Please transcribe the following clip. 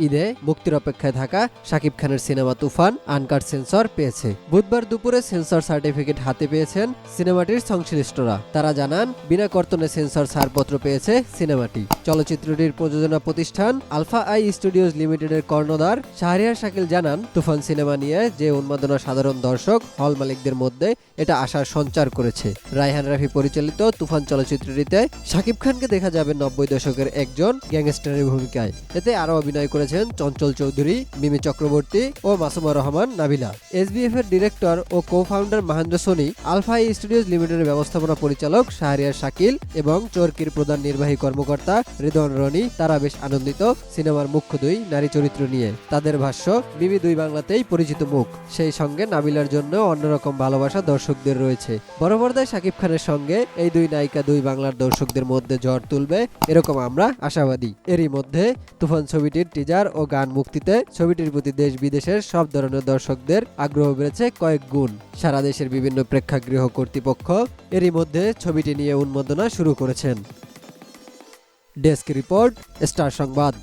ঈদে মুক্তির অপেক্ষায় থাকা শাকিব খানের সিনেমা তুফান আনকাট সেন্সর পেয়েছে। বুধবার দুপুরে সেন্সর সার্টিফিকেট হাতে পেয়েছেন সিনেমাটির সংশ্লিষ্টরা। তারা জানান, বিনা কর্তনে সেন্সর ছাড়পত্র পেয়েছে সিনেমাটি। চলচ্চিত্রটির প্রযোজনা প্রতিষ্ঠান আলফা আই স্টুডিওজ লিমিটেডের কর্ণধার শাহরিয়ার শাকিল জানান, তুফান সিনেমা নিয়ে যে উন্মাদনা সাধারণ দর্শক হল মালিকদের মধ্যে এটা আশার সঞ্চার করেছে। রায়হান রাফি পরিচালিত তুফান চলচ্চিত্রটিতে শাকিব খানকে দেখা যাবে 90 দশকের একজন গ্যাংস্টারের ভূমিকায়। এতে আরও অভিনয় করেছেন চঞ্চল চৌধুরী, মিমি চক্রবর্তী ও মাসুমা রহমান নাবিলা। এসবিএফ এর ডিরেক্টর ও co-founder Mahendra Soni, alpha I studios লিমিটেডের ব্যবস্থাপনা পরিচালক শাহরিয়ার শাকিল এবং চরকির প্রধান নির্বাহী কর্মকর্তা রিদওয়ান রনি তারা বেশ আনন্দিত সিনেমার মুখ্য দুই নারী চরিত্র নিয়ে। তাদের ভাষ্য, মিমি দুই বাংলাতেই পরিচিত মুখ, সেই সঙ্গে নাবিলার জন্য অন্যরকম ভালোবাসা দর্শকদের রয়েছে। বড় পর্দায় শাকিব খানের সঙ্গে এই দুই নায়িকা দুই বাংলার দর্শকদের মধ্যে ঝড় তুলবে এরকম আমরা আশাবাদী। এরই মধ্যে তুফান ছবিটির টিজার ও গান মুক্তিতে ছবিটির প্রতি দেশ বিদেশের সব ধরনের দর্শকদের আগ্রহ বেড়েছে কয়েক গুণ। সারা দেশের বিভিন্ন প্রেক্ষাগৃহ কর্তৃপক্ষ এরই মধ্যে ছবিটি নিয়ে উন্মাদনা শুরু করেছেন। ডেস্ক রিপোর্ট, স্টার সংবাদ।